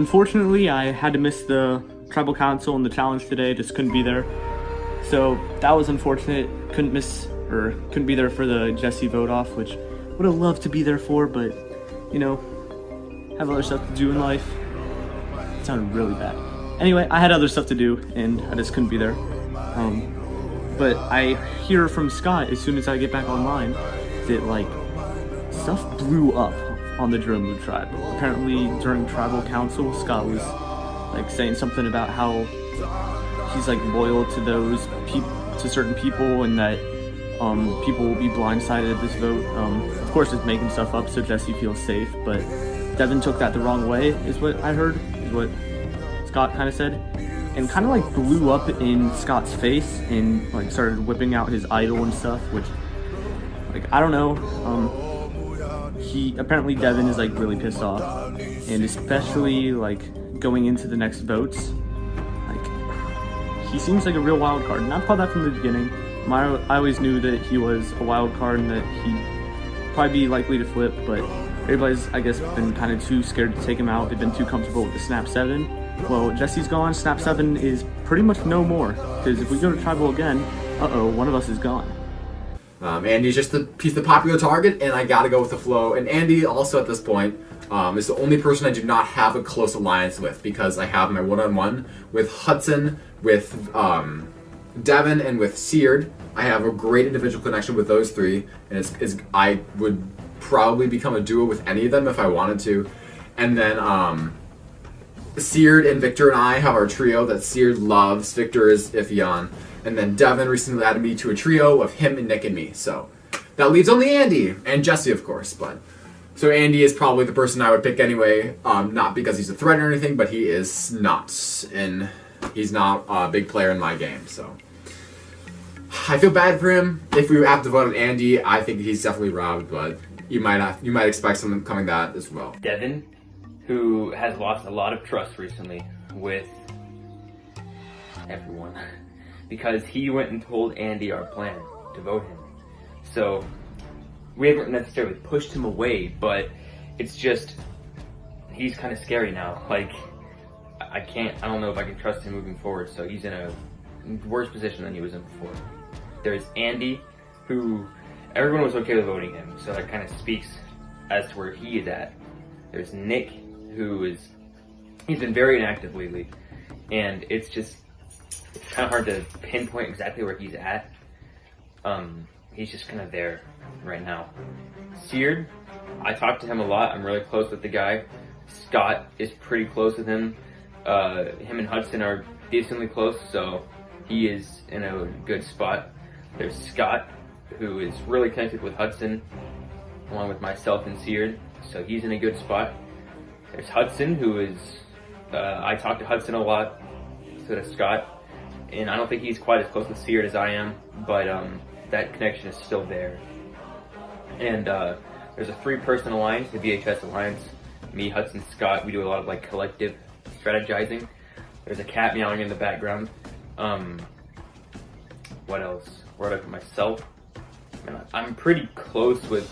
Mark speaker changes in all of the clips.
Speaker 1: unfortunately, I had to miss the tribal council and the challenge today. Just couldn't be there. So that was unfortunate. Couldn't be there for the Jesse vote off, which would have loved to be there for, but you know, have other stuff to do in life. It sounded really bad. Anyway, I had other stuff to do and I just couldn't be there. But I hear from Scott as soon as I get back online that like stuff blew up on the Dromu tribe. Apparently during tribal council, Scott was like saying something about how he's like loyal to those to certain people, and that people will be blindsided at this vote. Of course, it's making stuff up so Jesse feels safe, but Devin took that the wrong way, is what I heard, is what Scott kind of said, and kind of like blew up in Scott's face and like started whipping out his idol and stuff, which like I don't know. Apparently Devin is like really pissed off, and especially like going into the next votes, like he seems like a real wild card, and I've called that from the beginning. I always knew that he was a wild card and that he'd probably be likely to flip, but everybody's, I guess, been kind of too scared to take him out. They've been too comfortable with the Snap 7. Well, Jesse's gone, Snap 7 is pretty much no more, because if we go to Tribal again, one of us is gone.
Speaker 2: Andy's just the popular target, and I gotta go with the flow. And Andy, also at this point, is the only person I do not have a close alliance with, because I have my one-on-one with Hudson, with Devin, and with Seared. I have a great individual connection with those three, and I would probably become a duo with any of them if I wanted to. And then Seared and Victor and I have our trio that Seared loves. Victor is iffy on. And then Devin recently added me to a trio of him and Nick and me. So that leaves only Andy and Jesse, of course. But so Andy is probably the person I would pick anyway. Not because he's a threat or anything, but he is not, and he's not a big player in my game. So I feel bad for him. If we have to vote on Andy, I think he's definitely robbed. But you might expect someone coming that as well.
Speaker 3: Devin, who has lost a lot of trust recently with everyone, because he went and told Andy our plan to vote him. So we haven't necessarily pushed him away, but it's just, he's kind of scary now. Like, I don't know if I can trust him moving forward, so he's in a worse position than he was in before. There's Andy, who everyone was okay with voting him, so that kind of speaks as to where he is at. There's Nick, he's been very inactive lately, and it's kind of hard to pinpoint exactly where he's at. He's just kind of there right now. Seared, I talk to him a lot. I'm really close with the guy. Scott is pretty close with him. Him and Hudson are decently close, so he is in a good spot. There's Scott, who is really connected with Hudson, along with myself and Seared, so he's in a good spot. There's Hudson, who is, I talk to Hudson a lot, so does Scott, and I don't think he's quite as close with Seared as I am, but that connection is still there. And there's a 3-person alliance, the VHS alliance. Me, Hudson, Scott, we do a lot of like collective strategizing. There's a cat meowing in the background. What else? Where would I put myself? I'm pretty close with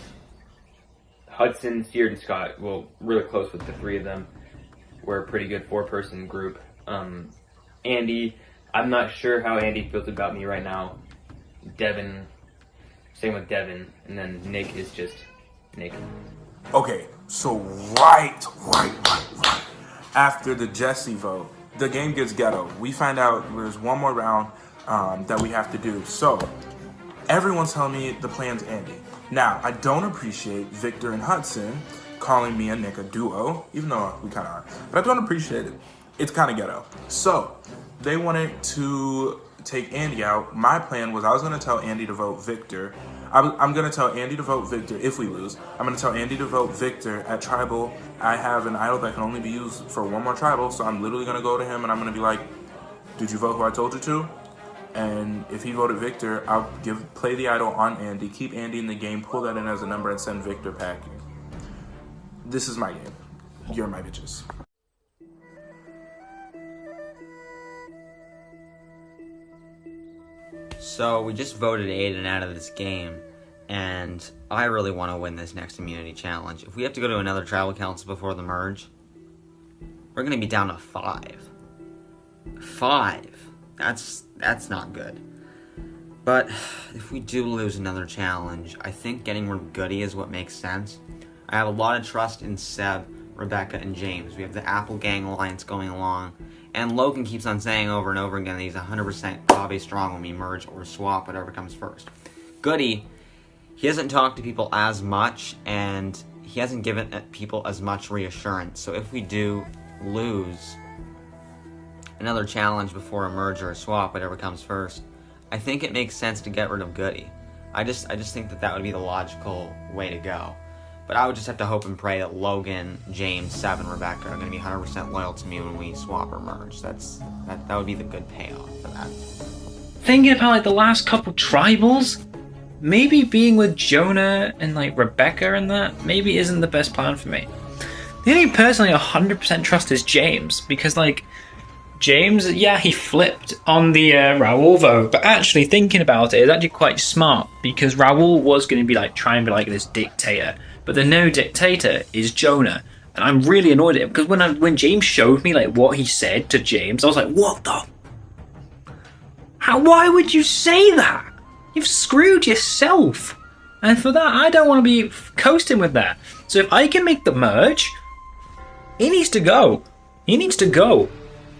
Speaker 3: Hudson, Seared, and Scott. Well, really close with the 3 of them. We're a pretty good 4-person group. Andy, I'm not sure how Andy feels about me right now. Devin, same with Devin, and then Nick is just Nick.
Speaker 4: Okay, so right after the Jesse vote, the game gets ghetto. We find out there's one more round that we have to do. So everyone's telling me the plan's Andy. Now, I don't appreciate Victor and Hudson calling me and Nick a duo, even though we kind of are, but I don't appreciate it. It's kind of ghetto. So they wanted to take Andy out. My plan was I was going to tell Andy to vote Victor. I'm going to tell Andy to vote Victor if we lose. I'm going to tell Andy to vote Victor at Tribal. I have an idol that can only be used for one more Tribal, so I'm literally going to go to him and I'm going to be like, did you vote who I told you to? And if he voted Victor, I'll play the idol on Andy, keep Andy in the game, pull that in as a number, and send Victor packing. This is my game. You're my bitches.
Speaker 5: So we just voted Aiden out of this game, and I really want to win this next immunity challenge. If we have to go to another tribal council before the merge, we're gonna be down to 5. 5. That's not good. But if we do lose another challenge, I think getting rid of Goody is what makes sense. I have a lot of trust in Seb, Rebecca, and James. We have the Apple Gang Alliance going along. And Logan keeps on saying over and over again that he's 100% Kabe strong when we merge or swap, whatever comes first. Goody, he hasn't talked to people as much, and he hasn't given people as much reassurance. So if we do lose another challenge before a merge or a swap, whatever comes first, I think it makes sense to get rid of Goody. I just think that would be the logical way to go. But I would just have to hope and pray that Logan, James, Seb, and Rebecca are going to be 100% loyal to me when we swap or merge. That would be the good payoff for that.
Speaker 6: Thinking about like the last couple tribals, maybe being with Jonah and like Rebecca and that maybe isn't the best plan for me. The only person I 100% trust is James, because like James, yeah, he flipped on the Raul vote, but actually thinking about it, it's actually quite smart, because Raul was going to be like trying to be like this dictator, but the no dictator is Jonah, and I'm really annoyed at him, because when James showed me like what he said to James, I was like, what the? Why would you say that? You've screwed yourself, and for that I don't want to be coasting with that. So if I can make the merge, he needs to go. He needs to go.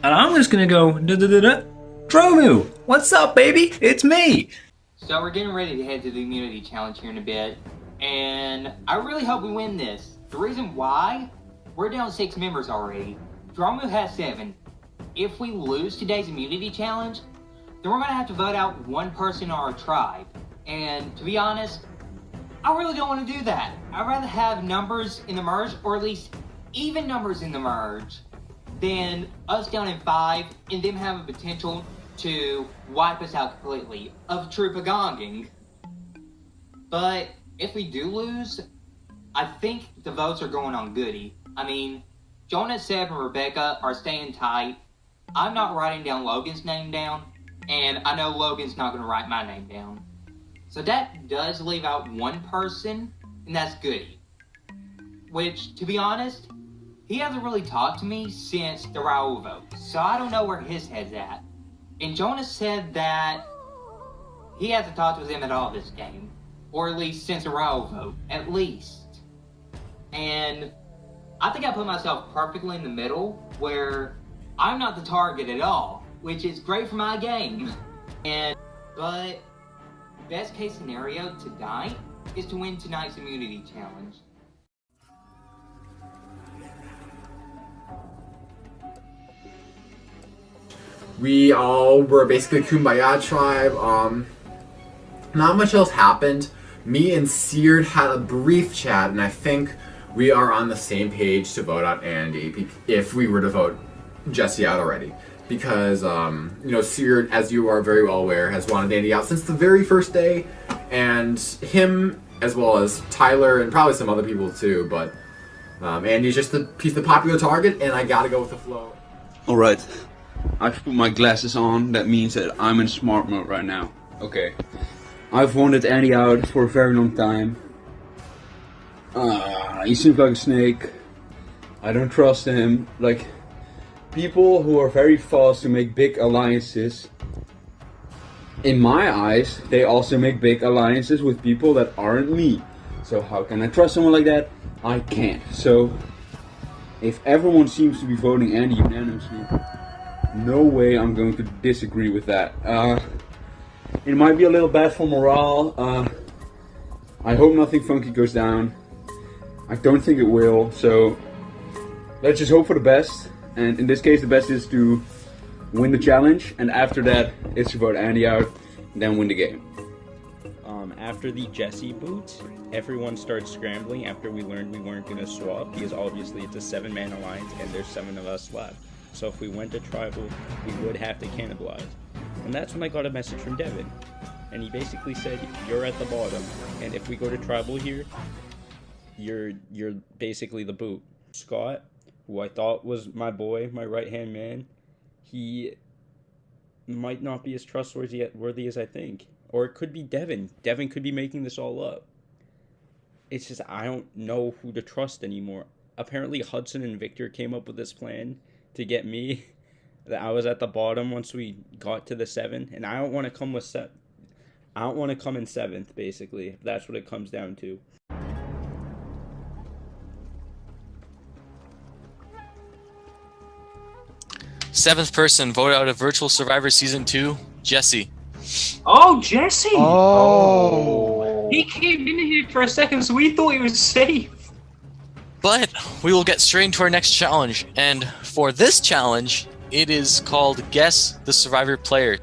Speaker 6: And I'm just gonna go Dromu! What's up, baby? It's me!
Speaker 7: So we're getting ready to head to the immunity challenge here in a bit, and I really hope we win this. The reason why, we're down 6 members already. Dromu has 7. If we lose today's immunity challenge, then we're gonna have to vote out one person in our tribe. And to be honest, I really don't want to do that. I'd rather have numbers in the merge, or at least even numbers in the merge, than us down in 5 and them have a potential to wipe us out completely of true Pagonging. But if we do lose, I think the votes are going on Goody. I mean, Jonah, Seb, and Rebecca are staying tight. I'm not writing down Logan's name down, and I know Logan's not going to write my name down. So that does leave out one person, and that's Goody. Which, to be honest, he hasn't really talked to me since the Raul vote, so I don't know where his head's at. And Jonah said that he hasn't talked with him at all this game, or at least since the Raul vote, at least. And I think I put myself perfectly in the middle, where I'm not the target at all, which is great for my game. But best case scenario tonight is to win tonight's immunity challenge.
Speaker 2: We all were basically Kumbaya tribe. Not much else happened. Me and Seared had a brief chat, and I think we are on the same page to vote out Andy if we were to vote Jesse out already. Because, Seared, as you are very well aware, has wanted Andy out since the very first day, and him, as well as Tyler, and probably some other people too, but Andy's just he's the popular target, and I gotta go with the flow.
Speaker 8: Alright. I've put my glasses on, that means that I'm in smart mode right now. Okay. I've wanted Andy out for a very long time. He seems like a snake. I don't trust him. Like, people who are very fast to make big alliances, in my eyes, they also make big alliances with people that aren't me. So how can I trust someone like that? I can't. So, if everyone seems to be voting Andy unanimously, no way I'm going to disagree with that. It might be a little bad for morale. I hope nothing funky goes down. I don't think it will, so let's just hope for the best. And in this case, the best is to win the challenge, and after that, it's to vote Andy out, and then win the game.
Speaker 9: After the Jesse boot, everyone started scrambling after we learned we weren't going to swap, because obviously it's a 7-man alliance and there's 7 of us left. So if we went to tribal, we would have to cannibalize. And that's when I got a message from Devin. And he basically said, you're at the bottom, and if we go to tribal here, you're basically the boot. Scott, who I thought was my boy, my right-hand man, he might not be as trustworthy as I think. Or it could be Devin. Devin could be making this all up. It's just, I don't know who to trust anymore. apparently Hudson and Victor came up with this plan to get me. That I was at the bottom once we got to the 7, and I don't want to come with I don't want to come in 7th, basically. If that's what it comes down to.
Speaker 10: Seventh person voted out of Virtual Survivor Season 2, Jesse.
Speaker 6: Oh, Jesse!
Speaker 11: Oh.
Speaker 6: He came in here for a second, so we thought he was safe.
Speaker 10: But we will get straight into our next challenge, and for this challenge, it is called Guess the Survivor Player.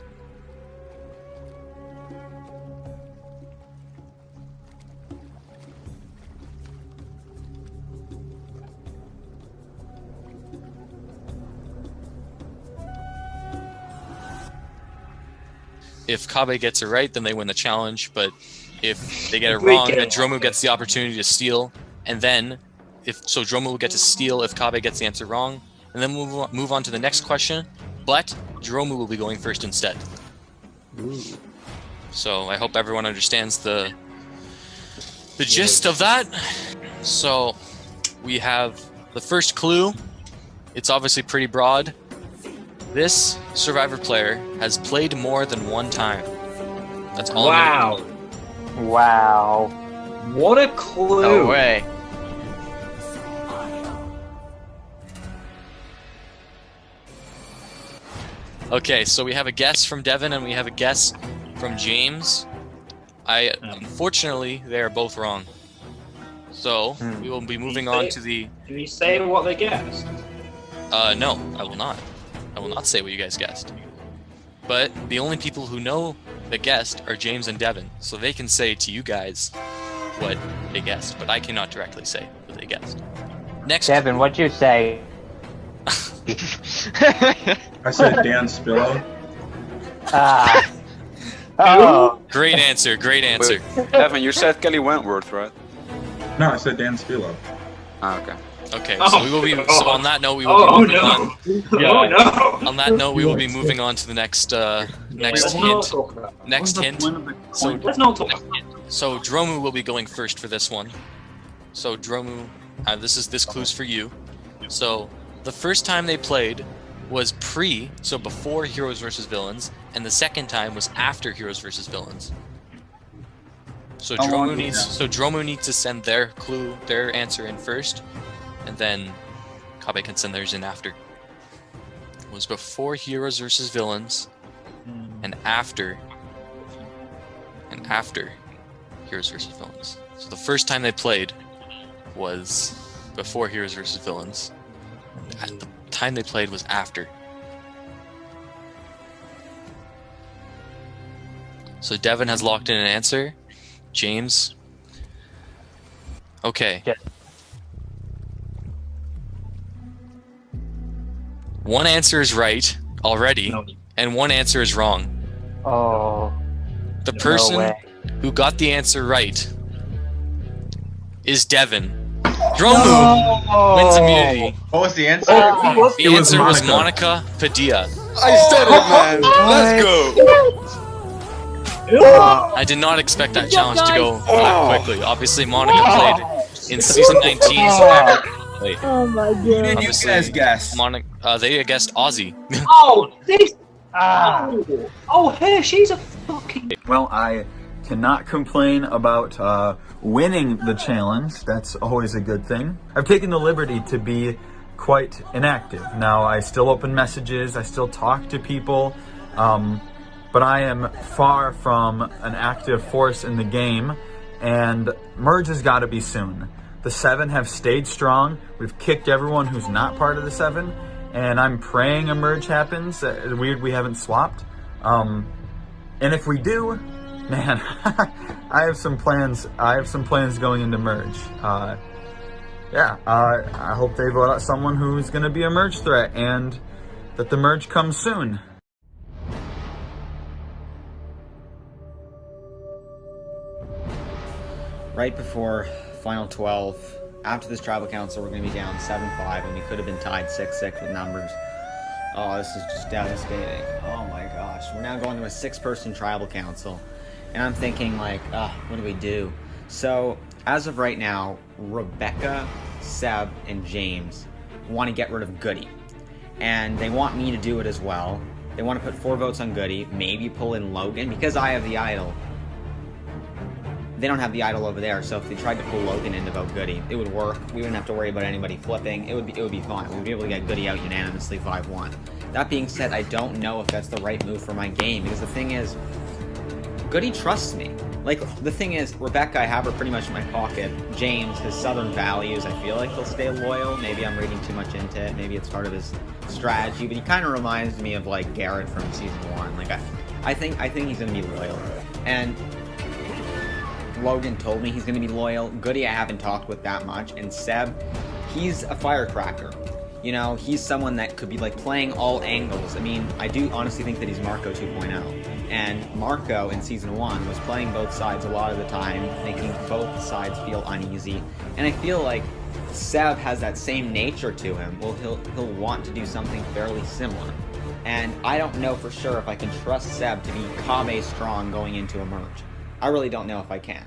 Speaker 10: If Kabe gets it right, then they win the challenge, but if they get it wrong, then Dromu gets the opportunity to steal, and then Dromu will get to steal if Kabe gets the answer wrong, and then we'll move on to the next question, but Dromu will be going first instead.
Speaker 9: Ooh.
Speaker 10: So I hope everyone understands the gist of that. So we have the first clue. It's obviously pretty broad. This Survivor player has played more than one time. That's all.
Speaker 6: Wow.
Speaker 11: Wow.
Speaker 6: What a clue.
Speaker 11: No way.
Speaker 10: Okay, so we have a guess from Devin and we have a guess from James. Unfortunately, they are both wrong. So we will be moving on to the.
Speaker 6: Can you say what they guessed?
Speaker 10: No, I will not. I will not say what you guys guessed. But the only people who know the guessed are James and Devin, so they can say to you guys what they guessed, but I cannot directly say what they guessed. Next.
Speaker 11: Devin, what'd you say?
Speaker 4: I said Dan Spillo.
Speaker 11: Oh.
Speaker 10: Great answer, great answer.
Speaker 12: Evan, you said Kelly Wentworth, right?
Speaker 4: No, I said Dan Spillo.
Speaker 12: Ah, okay.
Speaker 10: Okay, so we will be. So on that note, we will be moving on.
Speaker 6: Oh no!
Speaker 10: On that note, we will be moving on to the next hint. Next hint. So
Speaker 6: let's not talk.
Speaker 10: So Dromu will be going first for this one. So Dromu, this clue's for you. So the first time they played was so before Heroes vs Villains, and the second time was after Heroes vs Villains. So Dromu needs to send their answer in first, and then Kabe can send theirs in after. It was before Heroes vs Villains, and after Heroes vs Villains. So the first time they played was before Heroes vs Villains. At the time they played was after. So Devin has locked in an answer. James. Okay.
Speaker 11: Yeah.
Speaker 10: One answer is right already, and one answer is wrong.
Speaker 11: Oh.
Speaker 10: The person who got the answer right is Devin. Dromu wins immunity.
Speaker 13: What was the answer?
Speaker 10: The answer was Monica Padilla.
Speaker 12: I said it, man. Let's go.
Speaker 10: I did not expect that challenge to go that quickly. Obviously, Monica played in season 19.
Speaker 14: Oh my god.
Speaker 13: Who did you guys guess?
Speaker 10: They guessed Aussie.
Speaker 6: Oh, this. Oh, her. She's a fucking.
Speaker 15: Well, I cannot complain about winning the challenge. That's always a good thing. I've taken the liberty to be quite inactive. Now, I still open messages, I still talk to people, but I am far from an active force in the game, and merge has got to be soon. The 7 have stayed strong. We've kicked everyone who's not part of the 7, and I'm praying a merge happens. Weird we haven't swapped. And if we do, man, I have some plans. I have some plans going into merge. I hope they vote out someone who's going to be a merge threat, and that the merge comes soon.
Speaker 5: Right before Final 12, after this tribal council, we're going to be down 7-5, and we could have been tied 6-6 with numbers. Oh, this is just devastating. Oh my gosh. We're now going to a 6-person tribal council, and I'm thinking, like, what do we do? So, as of right now, Rebecca, Seb, and James want to get rid of Goody. And they want me to do it as well. They want to put 4 votes on Goody, maybe pull in Logan, because I have the idol. They don't have the idol over there, so if they tried to pull Logan in to vote Goody, it would work. We wouldn't have to worry about anybody flipping. It would be fine. We'd be able to get Goody out unanimously 5-1. That being said, I don't know if that's the right move for my game, because the thing is, Goody trusts me. Like, the thing is, Rebecca, I have her pretty much in my pocket. James, his southern values, I feel like he'll stay loyal. Maybe I'm reading too much into it. Maybe it's part of his strategy, but he kind of reminds me of, like, Garrett from Season 1. Like, I think he's going to be loyal. And Logan told me he's going to be loyal. Goody I haven't talked with that much. And Seb, he's a firecracker. You know, he's someone that could be, like, playing all angles. I mean, I do honestly think that he's Marco 2.0. And Marco in Season 1 was playing both sides a lot of the time, making both sides feel uneasy. And I feel like Seb has that same nature to him. Well, he'll want to do something fairly similar. And I don't know for sure if I can trust Seb to be Kabe strong going into a merge. I really don't know if I can.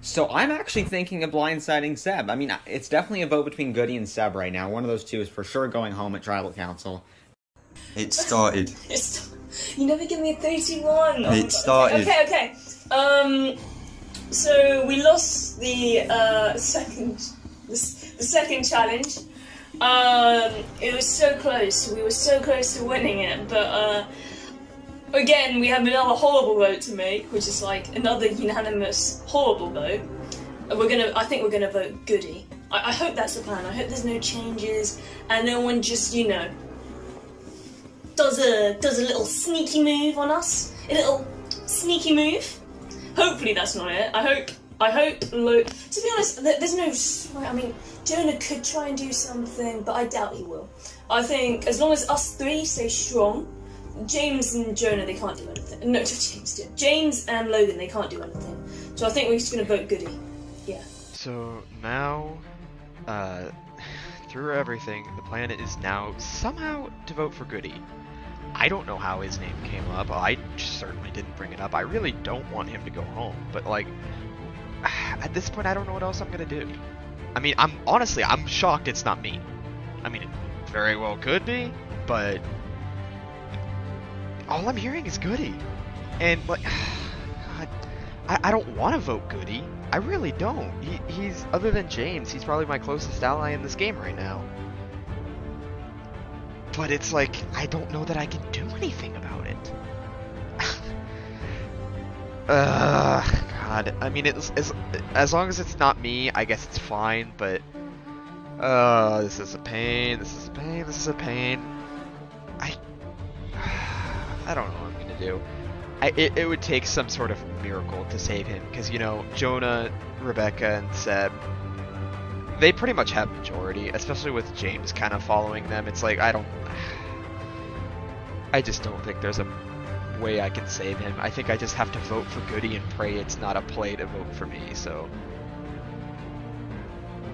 Speaker 5: So I'm actually thinking of blindsiding Seb. I mean, it's definitely a vote between Goody and Seb right now. One of those two is for sure going home at Tribal Council.
Speaker 16: It started.
Speaker 14: You never give me a 31.
Speaker 16: It started.
Speaker 14: Okay. So we lost the second challenge. It was so close. We were so close to winning it, but again, we have another horrible vote to make, which is like another unanimous horrible vote. I think we're gonna vote Goody. I hope that's the plan. I hope there's no changes and no one just, you know, does a little sneaky move on us. A little sneaky move. Hopefully that's not it. I hope. To be honest, there's no. I mean, Jonah could try and do something, but I doubt he will. I think as long as us three stay strong, James and Jonah, they can't do anything. No, James and Logan, they can't do anything. So I think we're just gonna vote Goody. Yeah.
Speaker 17: So now, through everything, the plan is now somehow to vote for Goody. I don't know how his name came up. I certainly didn't bring it up. I really don't want him to go home, but like, at this point, I don't know what else I'm gonna do. I mean, I'm shocked it's not me. I mean, it very well could be, but all I'm hearing is Goody. And like, God, I don't want to vote Goody. I really don't. He's, other than James, he's probably my closest ally in this game right now. But it's like, I don't know that I can do anything about it. God. I mean, as long as it's not me, I guess it's fine, but this is a pain, this is a pain, this is a pain. I don't know what I'm gonna do. It would take some sort of miracle to save him, because, you know, Jonah, Rebecca, and Seb, they pretty much have majority, especially with James kind of following them. It's like, I just don't think there's a way I can save him. I think I just have to vote for Goody and pray it's not a play to vote for me, so.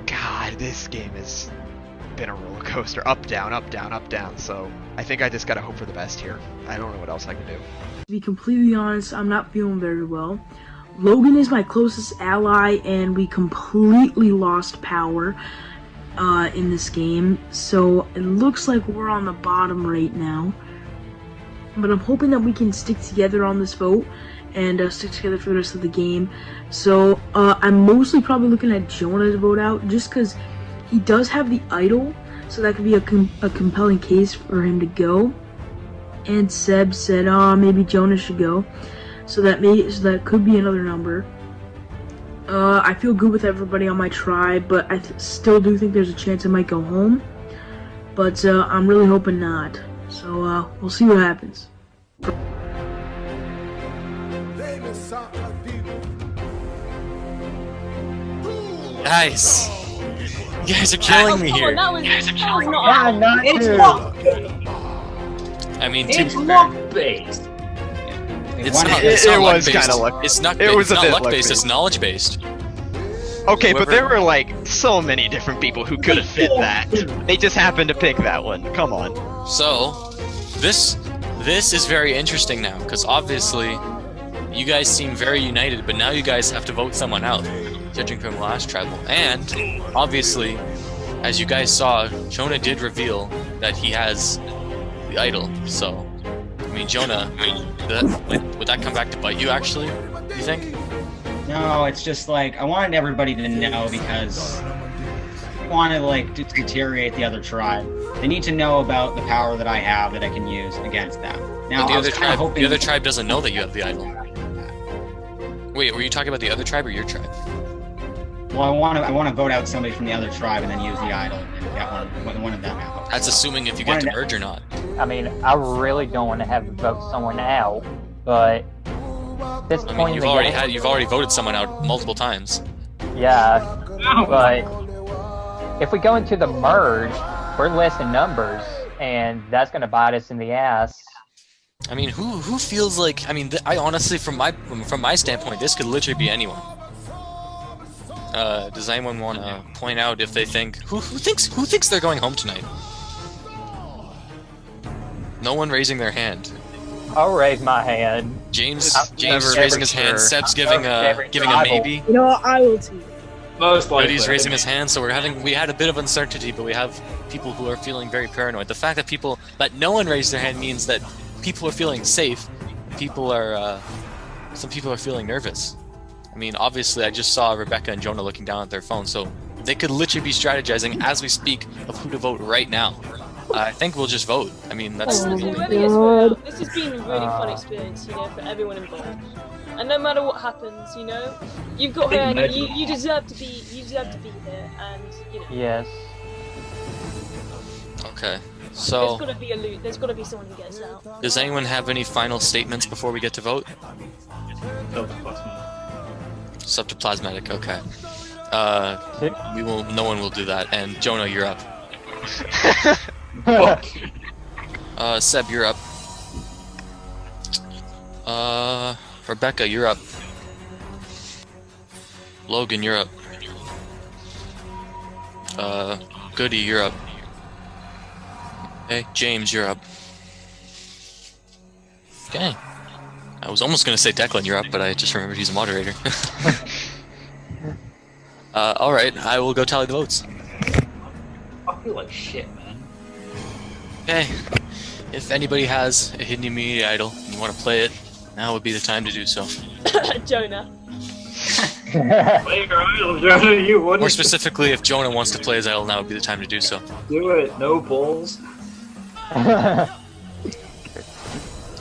Speaker 17: God, this game has been a roller coaster. Up, down, up, down, up, down, so I think I just gotta hope for the best here. I don't know what else I can do.
Speaker 18: To be completely honest, I'm not feeling very well. Logan is my closest ally, and we completely lost power in this game, so it looks like we're on the bottom right now. But I'm hoping that we can stick together on this vote and stick together for the rest of the game. So I'm mostly probably looking at Jonah to vote out, just because he does have the idol, so that could be a compelling case for him to go. And Seb said, maybe Jonah should go. So that could be another number. I feel good with everybody on my tribe, but I still do think there's a chance I might go home. But I'm really hoping not. So we'll see what happens.
Speaker 10: Guys, you guys are killing me here. I mean,
Speaker 19: it's luck-based.
Speaker 10: It's not kind of luck. It's not.
Speaker 17: It was
Speaker 10: it's
Speaker 17: a bit
Speaker 10: not luck-based.
Speaker 17: luck-based.
Speaker 10: It's knowledge-based.
Speaker 17: Okay, but there were like so many different people who could have fit that. They just happened to pick that one. Come on.
Speaker 10: So, this is very interesting now, because obviously, you guys seem very united, but now you guys have to vote someone out. judging from the last tribal. And obviously, as you guys saw, Jonah did reveal that he has the idol. So, I mean, Jonah, would that come back to bite you actually, do you think?
Speaker 19: No, it's just like, I wanted everybody to know because I want to like deteriorate the other tribe. They need to know about the power that I have that I can use against them. Now,
Speaker 10: But
Speaker 19: I was kind of hoping...
Speaker 10: the other tribe doesn't know that you have the idol. Wait, were you talking about the other tribe or your tribe?
Speaker 19: Well, I want to vote out somebody from the other tribe and then use the idol and get one of them out.
Speaker 10: That's assuming if you get to merge or not.
Speaker 11: I mean, I really don't want to have to vote someone out, but at this
Speaker 10: I
Speaker 11: point
Speaker 10: mean,
Speaker 11: in
Speaker 10: you've
Speaker 11: the
Speaker 10: already
Speaker 11: game,
Speaker 10: you've already voted someone out multiple times.
Speaker 11: yeah, but if we go into the merge, we're less in numbers, and that's going to bite us in the ass.
Speaker 10: I mean, who feels like? I mean, I honestly, from my standpoint, this could literally be anyone. Does anyone want to point out if they think who thinks they're going home tonight? No one raising their hand.
Speaker 11: I'll raise my hand.
Speaker 10: James
Speaker 11: never
Speaker 10: raising his
Speaker 11: sure.
Speaker 10: hand. Seb's giving a maybe.
Speaker 20: You know what? I will too.
Speaker 13: Most likely.
Speaker 10: Cody's raising his hand, so we had a bit of uncertainty, but we have people who are feeling very paranoid. The fact that no one raised their hand means that people are feeling safe. Some people are feeling nervous. I mean, obviously, I just saw Rebecca and Jonah looking down at their phones, so they could literally be strategizing as we speak of who to vote right now. I think we'll just vote. I mean, that's.
Speaker 20: Whoever gets voted out, this has been a really fun experience, you know, for everyone involved. And no matter what happens, you know, you've got here, and you deserve to be here, and you know.
Speaker 11: Yes.
Speaker 10: Okay, so.
Speaker 20: There's got to be someone who gets out.
Speaker 10: Does anyone have any final statements before we get to vote? Subtoplasmatic, okay. No one will do that, and Jonah, you're up. Seb, you're up. Rebecca, you're up. Logan, you're up. Goody, you're up. Okay, James, you're up. Okay. I was almost gonna say Declan, you're up, but I just remembered he's a moderator. Alright, I will go tally the votes.
Speaker 6: I feel like shit, man.
Speaker 10: Okay. If anybody has a hidden immunity idol and you want to play it, now would be the time to do so.
Speaker 20: Jonah.
Speaker 6: Play your idol, Jonah, you wouldn't.
Speaker 10: More specifically, if Jonah wants to play his idol, now would be the time to do so.
Speaker 6: Do it, no balls.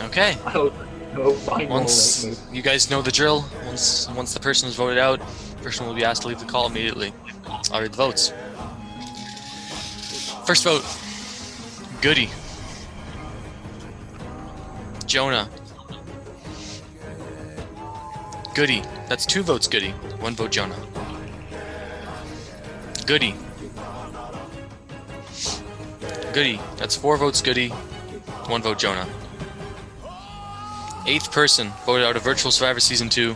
Speaker 10: Okay.
Speaker 6: No final
Speaker 10: Once you guys know the drill, once the person is voted out, the person will be asked to leave the call immediately. I'll read the votes. First vote, Goody. Jonah. Goody. That's 2 votes Goody, 1 vote Jonah. Goody. Goody. That's 4 votes Goody, 1 vote Jonah. 8th person voted out of Virtual Survivor Season 2,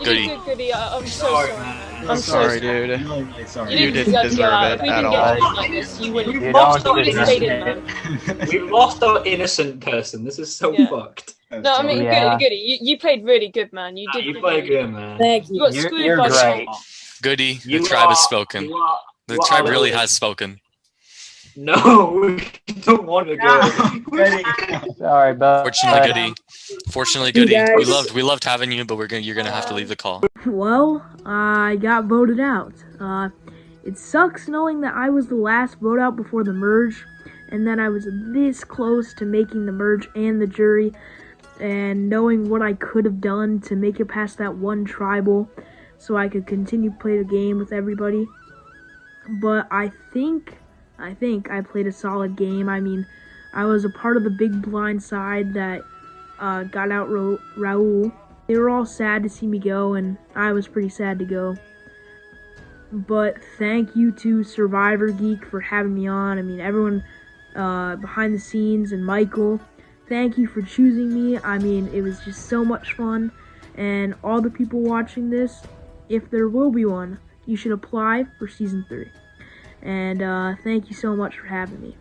Speaker 10: Goody.
Speaker 20: You did good, Goody. I'm so sorry.
Speaker 17: I'm sorry, dude.
Speaker 19: Really sorry.
Speaker 17: You didn't deserve it at all.
Speaker 6: We've lost our innocent person. This is so fucked.
Speaker 20: No, I mean, Goody. You played really good, man. You did.
Speaker 6: You played good, man.
Speaker 20: Thank you. You got screwed by
Speaker 11: great.
Speaker 10: Goody, the tribe has spoken. The tribe really has spoken.
Speaker 6: No, we don't want to go.
Speaker 11: Sorry, but
Speaker 10: Fortunately, Goody, we loved having you, but you're gonna have to leave the call.
Speaker 18: Well, I got voted out. It sucks knowing that I was the last vote out before the merge, and that I was this close to making the merge and the jury, and knowing what I could have done to make it past that one tribal, so I could continue to play the game with everybody. But I think I played a solid game. I mean, I was a part of the big blind side that got out Raul. They were all sad to see me go, and I was pretty sad to go. But thank you to Survivor Geek for having me on. I mean, everyone behind the scenes, and Michael, thank you for choosing me. I mean, it was just so much fun. And all the people watching this, if there will be one, you should apply for Season 3. And thank you so much for having me.